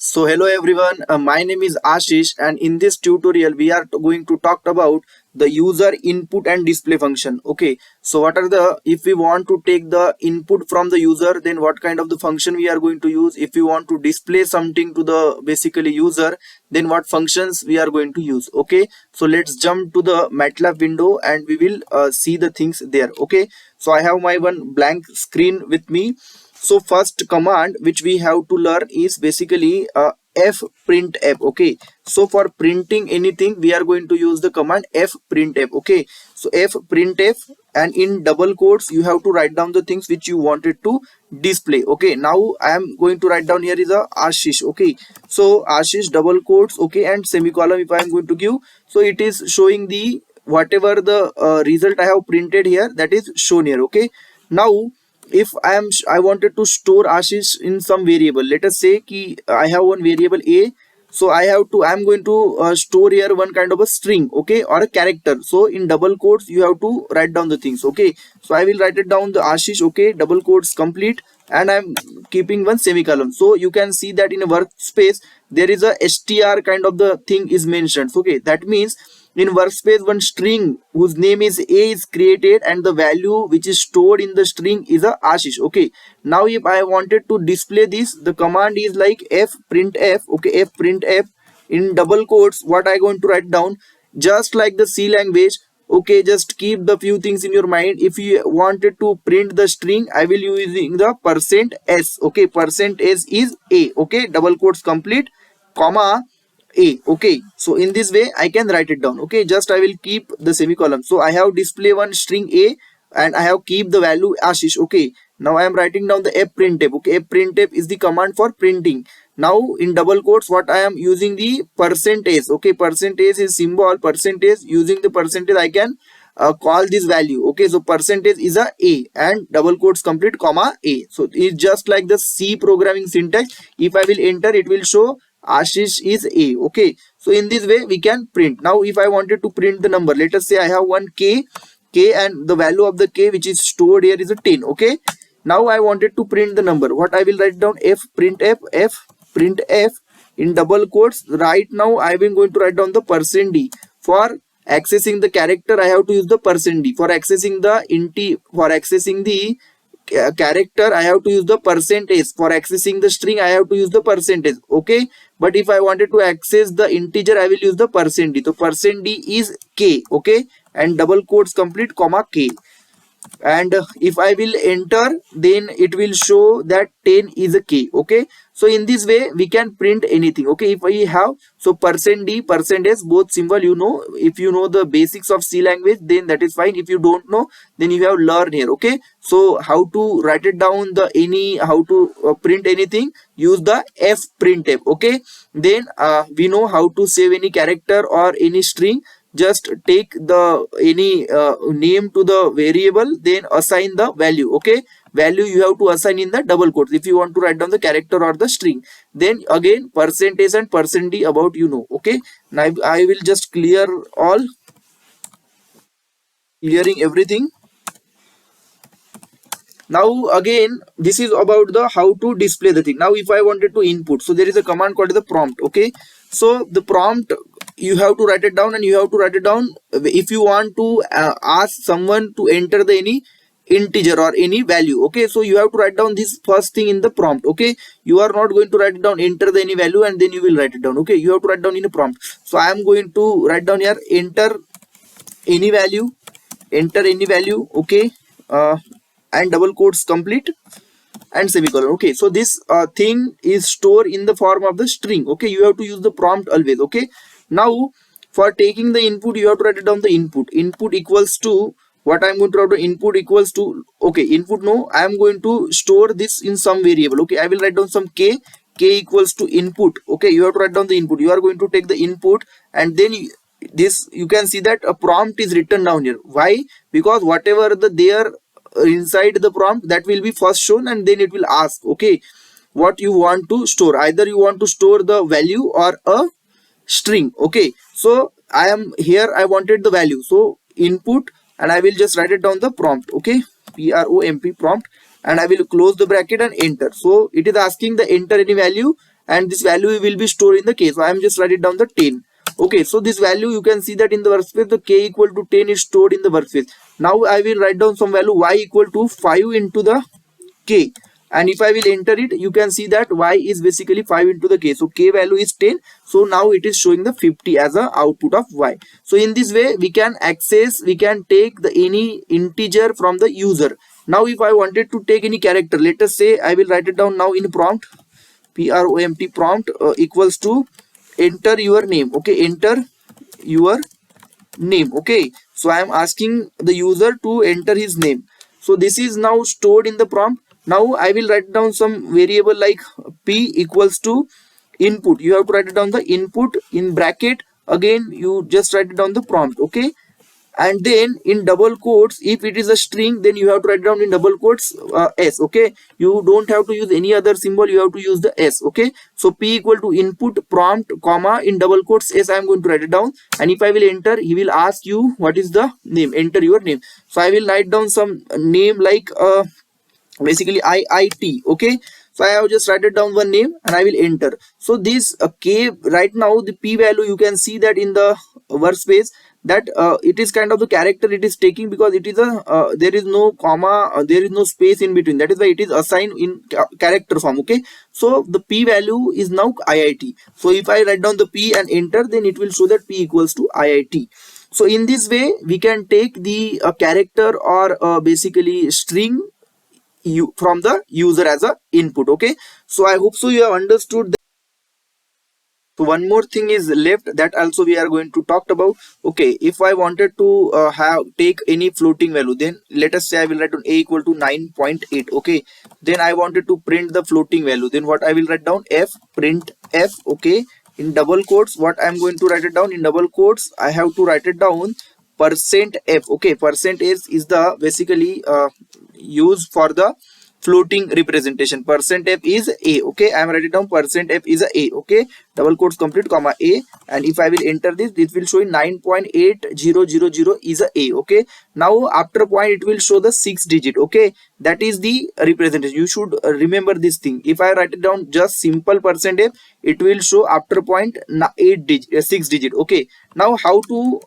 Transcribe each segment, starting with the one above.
So hello everyone, my name is Ashish and in this tutorial we are going to talk about the user input and display function. Okay, so what are the, if we want to take the input from the user, then what kind of the function we are going to use. If we want to display something to the basically user, then what functions we are going to use. Okay, so let's jump to the MATLAB window and we will see the things there. Okay, so I have my one blank screen with me. So first command which we have to learn is basically fprintf. Okay, so for printing anything we are going to use the command fprintf. Okay, so fprintf, and in double quotes you have to write down the things which you wanted to display. Okay, now I am going to write down here is a Ashish. Okay, so Ashish double quotes, okay, and semicolon if I am going to give, so it is showing the whatever the result I have printed here, that is shown here. Okay, now if I wanted to store Ashish in some variable, let us say ki I have one variable a, so I'm going to store here one kind of a string, okay, or a character. So in double quotes you have to write down the things. Okay, so I will write it down the Ashish, okay, double quotes complete, and I'm keeping one semicolon. So you can see that in a workspace there is a str kind of the thing is mentioned. Okay, that means in workspace one string whose name is a is created and the value which is stored in the string is a Ashish. Okay, now if I wanted to display this, the command is like fprintf. Okay, fprintf, in double quotes what I going to write down, just like the C language. Okay, just keep the few things in your mind. If you wanted to print the string, I will using the %s. Okay, %s is a. Okay, double quotes complete, comma a. Okay, so in this way I can write it down. Okay, just I will keep the semicolon. So I have display one string a and I have keep the value Ashish. Okay, now I am writing down the fprintf. Okay, fprintf is the command for printing. Now in double quotes what I am using the %s. Okay, %s is symbol, %s, using the percentage I can call this value. Okay, so percentage is a and double quotes complete, comma a. So it's just like the C programming syntax. If I will enter, it will show Ashish is a. Okay, so in this way we can print. Now if I wanted to print the number, let us say I have one k, and the value of the k which is stored here is a 10. Okay, now I wanted to print the number. What I will write down, fprintf in double quotes. Right now I am going to write down the %d. For accessing the character I have to use the %d. For accessing the character I have to use the %s. For accessing the string I have to use the %s. Okay, but if I wanted to access the integer I will use the %d. So %d is k. Okay, and double quotes complete, comma k. And if I will enter, then it will show that 10 is a k. Okay, so in this way we can print anything. Okay, if I have, so %d, %s, both symbol, you know, if you know the basics of C language then that is fine. If you don't know, then you have learn here. Okay, so how to write it down, the any, how to print anything, use the fprintf. Okay, then we know how to save any character or any string. Just take the any name to the variable, then assign the value. Okay, value you have to assign in the double quotes if you want to write down the character or the string. Then again percentage and %d about, you know. Okay, now I will just clearing everything. Now again this is about the how to display the thing. Now if I wanted to input, so there is a command called the prompt. Okay, so the prompt you have to write it down, and you have to write it down if you want to ask someone to enter the any integer or any value. Okay, so you have to write down this first thing in the prompt. Okay, you are not going to write it down enter the any value and then you will write it down. Okay, you have to write down in a prompt. So I am going to write down here enter any value, okay, and double quotes complete and semicolon. Okay, so this thing is stored in the form of the string. Okay, you have to use the prompt always. Okay, now for taking the input you have to write it down the input equals to, what I'm going to write, the input equals to, okay, input, no, I am going to store this in some variable. Okay, I will write down some k equals to input. Okay, you have to write down the input. You are going to take the input, and then this you can see that a prompt is written down here. Why? Because whatever the there inside the prompt, that will be first shown, and then it will ask, okay, what you want to store. Either you want to store the value or a string. Okay, so I am here, I wanted the value, so input, and I will just write it down the prompt. Okay, prompt, and I will close the bracket and enter. So it is asking the enter any value, and this value will be stored in the k. So I am just write it down the 10. Okay, so this value you can see that in the workspace the k equal to 10 is stored in the workspace. Now I will write down some value y equal to 5 into the k, and if I will enter it, you can see that y is basically 5 into the k. So k value is 10, so now it is showing the 50 as a output of y. So in this way we can take the any integer from the user. Now if I wanted to take any character, let us say I will write it down now in prompt, prompt equals to enter your name. Okay, enter your name. Okay, so I am asking the user to enter his name. So this is now stored in the prompt. Now I will write down some variable like p equals to input. You have to write it down the input in bracket. Again you just write it down the prompt. Okay, and then in double quotes, if it is a string, then you have to write down in double quotes s. Okay, you don't have to use any other symbol, you have to use the s. Okay, so p equal to input prompt comma in double quotes s. I am going to write it down, and if I will enter, he will ask you what is the name, enter your name. So I will write down some name like basically IIT. Okay, so I have just write it down one name and I will enter. So this k, right now the p value you can see that in the workspace that it is kind of the character it is taking, because it is a there is no comma, there is no space in between, that is why it is assigned in character form. Okay, so the p value is now IIT. So if I write down the p and enter, then it will show that p equals to IIT. So in this way we can take the character or basically string you from the user as a input. Okay, so I hope so you have understood that. So one more thing is left, that also we are going to talk about. Okay, if I wanted to have take any floating value, then let us say I will write down a equal to 9.8. okay, then I wanted to print the floating value, then what I will write down, f print f. Okay, in double quotes, what I am going to write it down in double quotes, I have to write it down percent f. Okay, percent is the basically used for the floating representation. Percent f is a. Okay, I am writing down percent f is a. Okay, double quotes complete comma a, and if I will enter this, it will show 9.8000 is a. Okay, now after point it will show the 6 digit. Okay, that is the representation. You should remember this thing. If I write it down just simple percent f, it will show after point 6 digit. Okay, now how to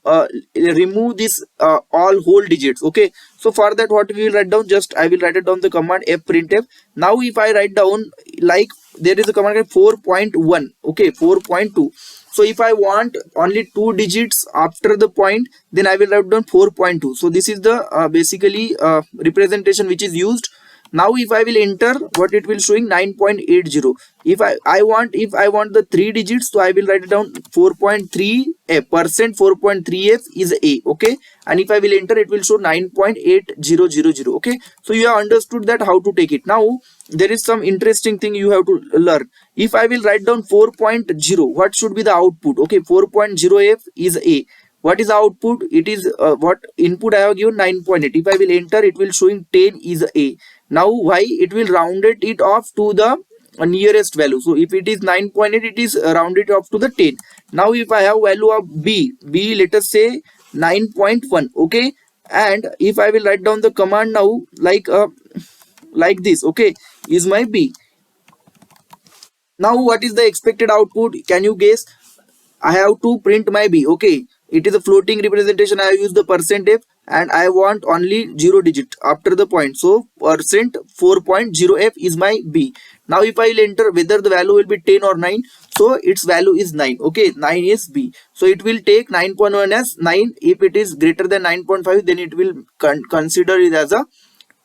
remove this all whole digits. Okay, so for that what we will write down, just I will write it down the command f printf. Now if I write down like there is a command 4.1. okay, 4.2. so if I want only 2 digits after the point, then I will write down 4.2. so this is the basically representation which is used. Now if I will enter, what it will showing 9.80. if I want the 3 digits, so I will write it down 4.3 f percent 4.3 f is a. Okay, and if I will enter, it will show 9.8000. Okay, so you have understood that how to take it. Now there is some interesting thing you have to learn. If I will write down 4.0, what should be the output? Okay, 4.0 f is a. What is the output? It is what input I have given 9.8. if I will enter, it will showing 10 is a. Now why? It will rounded it off to the nearest value. So if it is 9.8, it is rounded off to the 10. Now if I have value of b let us say 9.1. okay, and if I will write down the command now like this, okay, is my b. Now what is the expected output? Can you guess? I have to print my b. Okay, it is a floating representation. I have used the percent f, and I want only 0 digit after the point. So percent 4.0 f is my b. Now if I will enter whether the value will be 10 or 9, so its value is 9. Okay, 9 is b. So it will take 9.1 as 9. If it is greater than 9.5, then it will consider it as a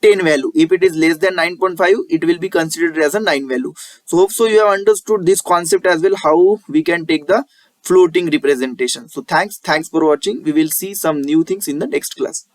10 value. If it is less than 9.5, it will be considered as a 9 value. So hope so you have understood this concept as well, how we can take the floating representation. So thanks for watching. We will see some new things in the next class.